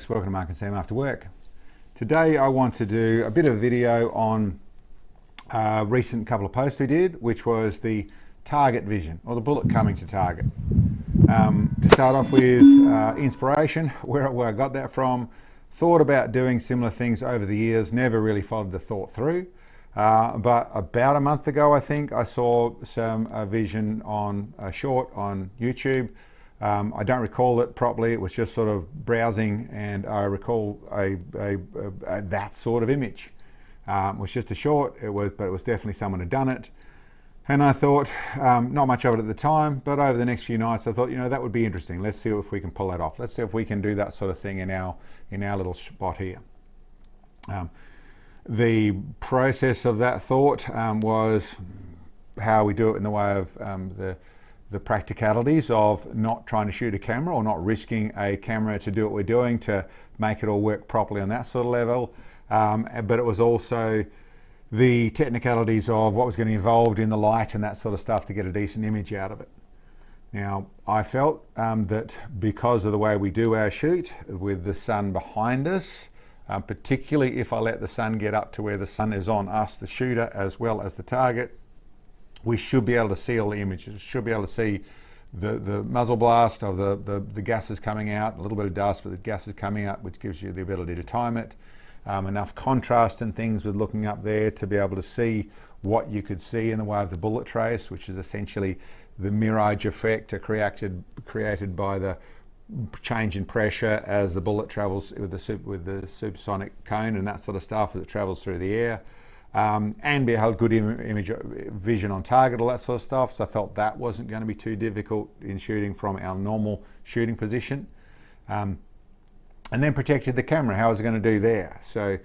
folks, welcome to Mark and Sam After Work. Today I want to do a bit of a video on a recent couple of posts we did, which was the target vision, or the bullet coming to target. To start off with inspiration, where I got that from, thought about doing similar things over the years, never really followed the thought through. But about a month ago, I think, I saw some vision on a short on YouTube. I don't recall it properly. It was just sort of browsing, and I recall that sort of image. It was just a short, but it was definitely someone had done it. And I thought, not much of it at the time, but over the next few nights, I thought, that would be interesting. Let's see if we can pull that off. Let's see if we can do that sort of thing in our little spot here. The process of that thought was how we do it in the way of the practicalities of not trying to shoot a camera or not risking a camera to do what we're doing to make it all work properly on that sort of level. But it was also the technicalities of what was getting involved in the light and that sort of stuff to get a decent image out of it. Now, I felt that because of the way we do our shoot with the sun behind us, particularly if I let the sun get up to where the sun is on us, the shooter, as well as the target, we should be able to see all the images. Should be able to see the muzzle blast of the gases coming out, a little bit of dust, but the gases coming out, which gives you the ability to time it. Enough contrast and things with looking up there to be able to see what you could see in the way of the bullet trace, which is essentially the mirage effect created by the change in pressure as the bullet travels with the supersonic cone and that sort of stuff as it travels through the air. And be able to good image vision on target, all that sort of stuff. So I felt that wasn't going to be too difficult in shooting from our normal shooting position. And then protected the camera. How was I going to do there? So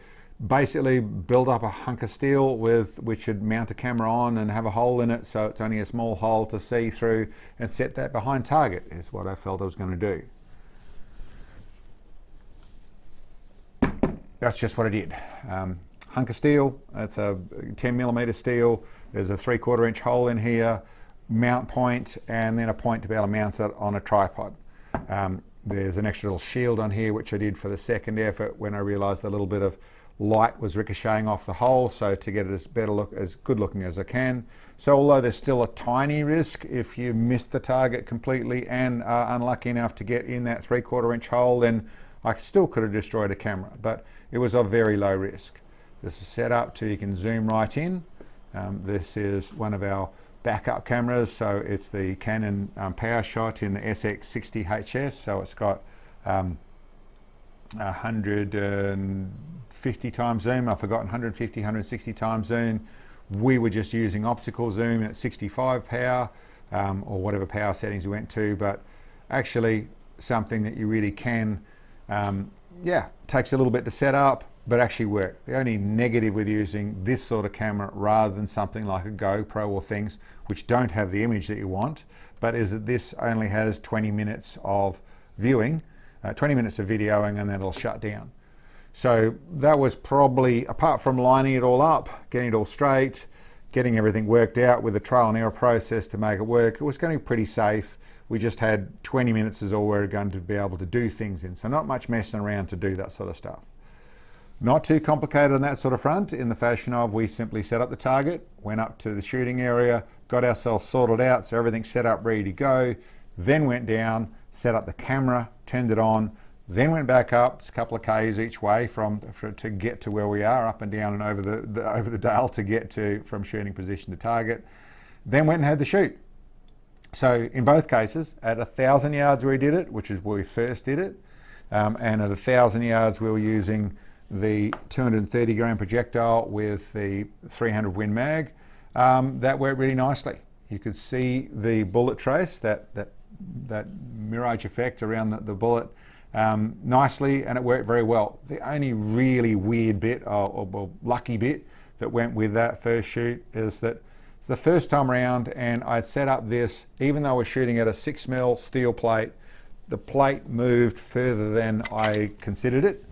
basically build up a hunk of steel which should mount a camera on and have a hole in it, so it's only a small hole to see through, and set that behind target is what I felt I was going to do. That's just what I did. Hunk of steel, that's a 10mm steel. There's a 3/4 inch hole in here, mount point, and then a point to be able to mount it on a tripod. There's an extra little shield on here, which I did for the second effort when I realized a little bit of light was ricocheting off the hole, so to get it as good looking as I can. So although there's still a tiny risk if you miss the target completely and are unlucky enough to get in that 3/4 inch hole, then I still could have destroyed a camera, but it was of very low risk. This is set up so you can zoom right in. This is one of our backup cameras, so it's the Canon PowerShot in the SX60HS, so it's got 150 times zoom. I've forgotten, 150, 160 times zoom. We were just using optical zoom at 65 power, or whatever power settings we went to, but actually something that you really can, takes a little bit to set up, but actually work. The only negative with using this sort of camera rather than something like a GoPro or things which don't have the image that you want, but is that this only has 20 minutes of viewing, 20 minutes of videoing, and then it'll shut down. So that was probably, apart from lining it all up, getting it all straight, getting everything worked out with a trial and error process to make it work, it was going to be pretty safe. We just had 20 minutes is all we're going to be able to do things in. So not much messing around to do that sort of stuff. Not too complicated on that sort of front, in the fashion of we simply set up the target, went up to the shooting area, got ourselves sorted out, so everything's set up, ready to go, then went down, set up the camera, turned it on, then went back up. It's a couple of Ks each way to get to where we are, up and down and over the dale to get to from shooting position to target. Then went and had the shoot. So in both cases, at 1,000 yards we did it, which is where we first did it, and at 1,000 yards we were using the 230 gram projectile with the 300 Win Mag. That worked really nicely. You could see the bullet trace, that mirage effect around the bullet nicely, and it worked very well. The only really weird bit, or lucky bit, that went with that first shoot is that the first time around, and I'd set up this, even though we're shooting at a 6mm steel plate, the plate moved further than I considered it.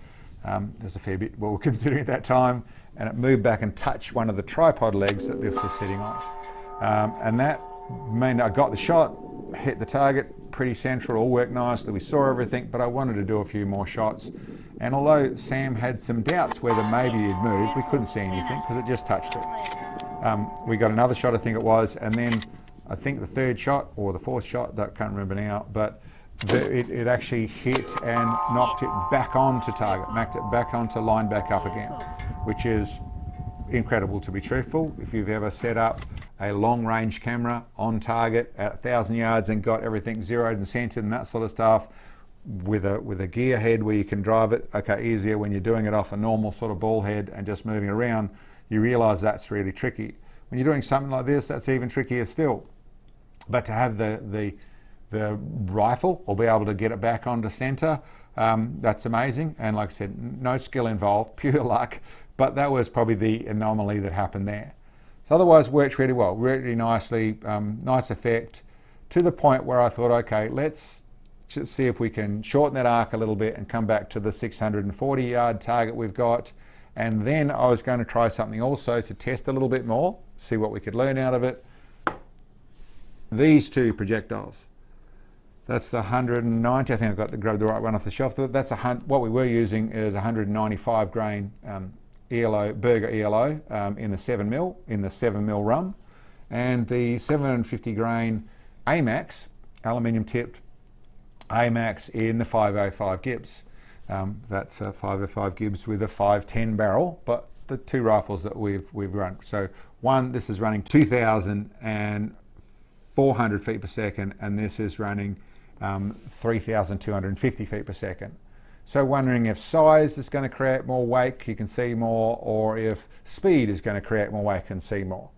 There's a fair bit what we're considering at that time, and it moved back and touched one of the tripod legs that this was sitting on. And that meant I got the shot, hit the target pretty central, all worked nicely, we saw everything, but I wanted to do a few more shots And although Sam had some doubts whether maybe it had moved, we couldn't see anything because it just touched it. We got another shot, I think it was, and then I think the third shot or the fourth shot, I can't remember now, but it actually hit and knocked it back onto target, knocked it back onto line back up again, which is incredible to be truthful. If you've ever set up a long range camera on target at 1,000 yards and got everything zeroed and centered and that sort of stuff, with a gear head where you can drive it, okay, easier when you're doing it off a normal sort of ball head and just moving around, you realize that's really tricky. When you're doing something like this, that's even trickier still. But to have the rifle or be able to get it back onto center, that's amazing. And like I said, no skill involved, pure luck, but that was probably the anomaly that happened there. So otherwise worked really well, really nicely, nice effect, to the point where I thought, okay, let's just see if we can shorten that arc a little bit and come back to the 640 yard target we've got. And then I was going to try something also to test a little bit more, see what we could learn out of it. These two projectiles. That's the 190, I think I grabbed the right one off the shelf. That's what we were using is 195 grain ELO, Berger ELO in the 7mm, in the 7mm rum. And the 750 grain AMAX, aluminium tipped AMAX in the 505 Gibbs. That's a 505 Gibbs with a 510 barrel, but the two rifles that we've run. So this is running 2,400 feet per second, and this is running 3,250 feet per second. So wondering if size is going to create more wake, you can see more, or if speed is going to create more wake and see more.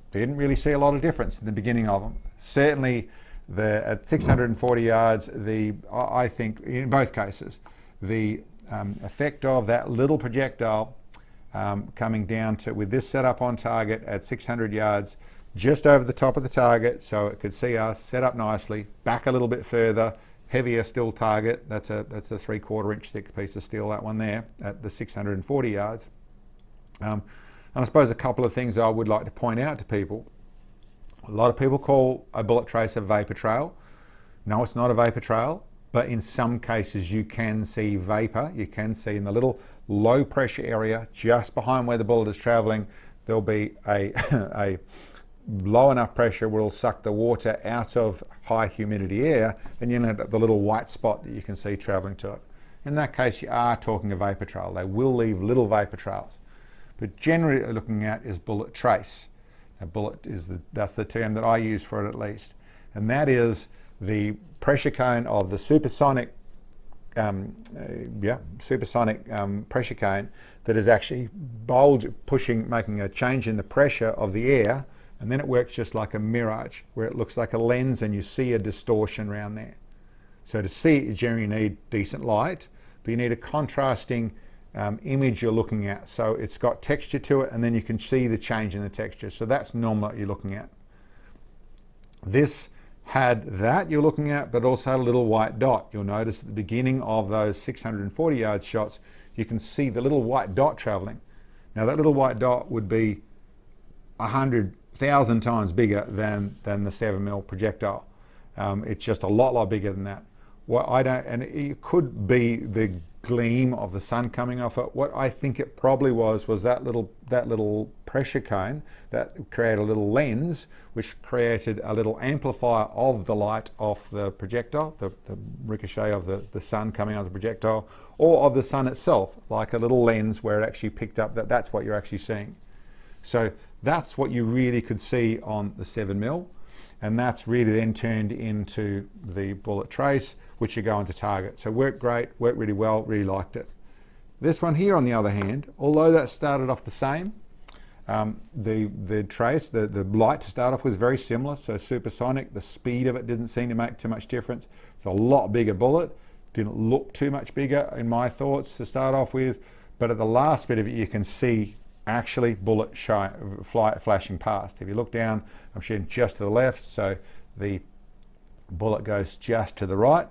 Didn't really see a lot of difference in the beginning of them. Certainly at 640 yards, I think in both cases, the effect of that little projectile coming down to, with this setup on target at 600 yards, just over the top of the target, so it could see us set up nicely, back a little bit further, heavier still target. That's a 3/4 inch thick piece of steel, that one there, at the 640 yards. And I suppose a couple of things I would like to point out to people. A lot of people call a bullet trace a vapor trail. No, it's not a vapor trail, but in some cases you can see vapor. You can see in the little low pressure area just behind where the bullet is traveling, there'll be a low enough pressure will suck the water out of high humidity air, and you end up the little white spot that you can see traveling to it. In that case, you are talking a vapor trail. They will leave little vapor trails. But generally looking at is bullet trace. A bullet that's the term that I use for it, at least. And that is the pressure cone of the supersonic pressure cone that is actually making a change in the pressure of the air, and then it works just like a mirage, where it looks like a lens and you see a distortion around there. So to see it, you generally need decent light, but you need a contrasting image you're looking at. So it's got texture to it, and then you can see the change in the texture. So that's normally what you're looking at. This had that you're looking at, but also had a little white dot. You'll notice at the beginning of those 640 yard shots, you can see the little white dot traveling. Now that little white dot would be 100,000 times bigger than the 7mm projectile. It's just a lot bigger than that. And it could be the gleam of the sun coming off it. What I think it probably was that little pressure cone that created a little lens, which created a little amplifier of the light off the projectile, the ricochet of the sun coming out of the projectile, or of the sun itself, like a little lens where it actually picked up that's what you're actually seeing. So that's what you really could see on the 7mm, and that's really then turned into the bullet trace, which you go into target. So worked great, worked really well, really liked it. This one here, on the other hand, although that started off the same, the trace, the light to start off with, is very similar, so supersonic. The speed of it didn't seem to make too much difference. It's a lot bigger bullet, didn't look too much bigger in my thoughts to start off with, but at the last bit of it you can see actually bullet flashing past. If you look down, I'm shooting just to the left, so the bullet goes just to the right.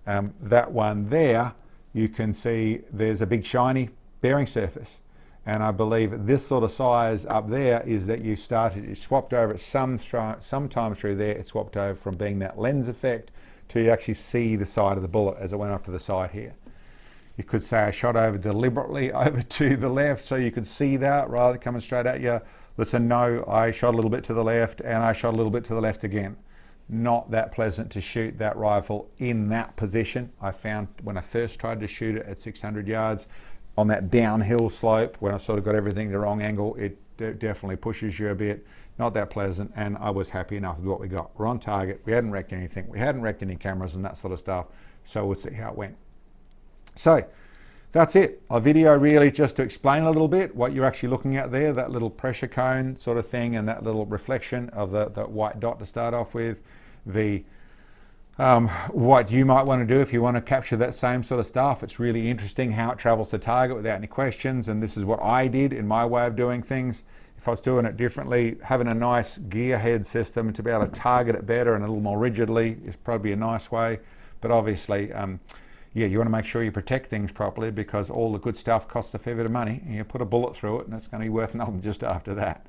That one there, you can see there's a big shiny bearing surface, and I believe this sort of size up there is that you swapped over sometime through there. It swapped over from being that lens effect to you actually see the side of the bullet as it went off to the side here. You could say I shot over deliberately over to the left so you could see that rather than coming straight at you. Listen, no, I shot a little bit to the left and I shot a little bit to the left again. Not that pleasant to shoot that rifle in that position. I found when I first tried to shoot it at 600 yards on that downhill slope, when I sort of got everything the wrong angle, it definitely pushes you a bit. Not that pleasant, and I was happy enough with what we got. We're on target. We hadn't wrecked anything. We hadn't wrecked any cameras and that sort of stuff. So we'll see how it went. So that's it. A video really just to explain a little bit what you're actually looking at there, that little pressure cone sort of thing and that little reflection of the white dot to start off with. What you might want to do if you want to capture that same sort of stuff. It's really interesting how it travels to target without any questions, and this is what I did in my way of doing things. If I was doing it differently, having a nice gear head system to be able to target it better and a little more rigidly is probably a nice way. But obviously, yeah, you want to make sure you protect things properly, because all the good stuff costs a fair bit of money, and you put a bullet through it and it's going to be worth nothing just after that.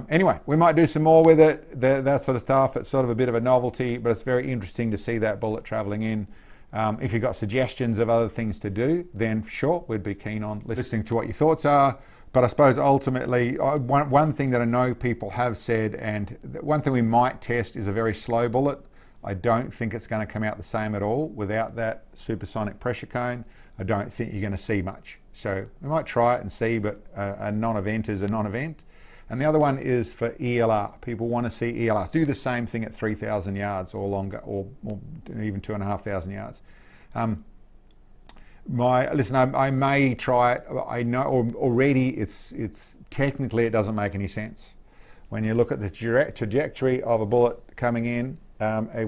Anyway, we might do some more with it, that sort of stuff. It's sort of a bit of a novelty, but it's very interesting to see that bullet traveling in. If you've got suggestions of other things to do, then sure, we'd be keen on listening to what your thoughts are. But I suppose ultimately, one thing that I know people have said, and one thing we might test, is a very slow bullet. I don't think it's going to come out the same at all without that supersonic pressure cone. I don't think you're going to see much. So we might try it and see, but a non-event is a non-event. And the other one is for ELR. People want to see ELRs. Do the same thing at 3,000 yards or longer, or even 2,500 yards. Listen, I may try it. I know already it's technically it doesn't make any sense. When you look at the trajectory of a bullet coming in,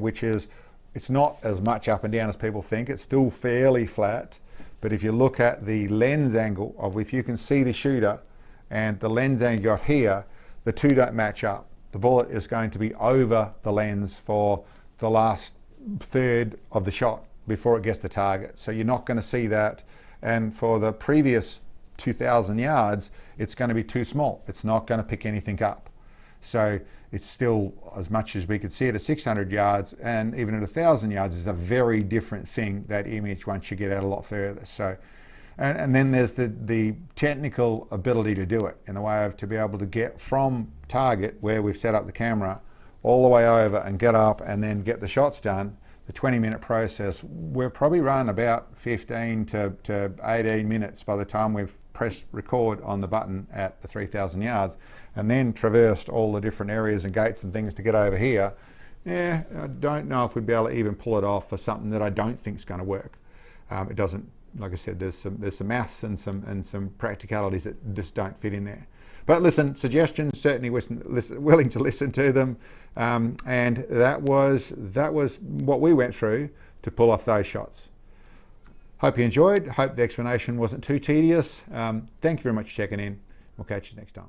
which is, it's not as much up and down as people think. It's still fairly flat. But if you look at the lens angle of, if you can see the shooter and the lens angle you got here, the two don't match up. The bullet is going to be over the lens for the last third of the shot before it gets the target. So you're not going to see that. And for the previous 2,000 yards, it's going to be too small. It's not going to pick anything up. So it's still, as much as we could see it at 600 yards, and even at 1,000 yards is a very different thing, that image, once you get out a lot further. So, and then there's the technical ability to do it, in the way of to be able to get from target, where we've set up the camera, all the way over and get up and then get the shots done. The 20-minute process, we've probably run about 15 to 18 minutes by the time we've pressed record on the button at the 3,000 yards, and then traversed all the different areas and gates and things to get over here. Yeah, I don't know if we'd be able to even pull it off for something that I don't think is going to work. It doesn't, like I said, there's some maths and some practicalities that just don't fit in there. But listen, suggestions, certainly willing to listen to them. And that was what we went through to pull off those shots. Hope you enjoyed. Hope the explanation wasn't too tedious. Thank you very much for checking in. We'll catch you next time.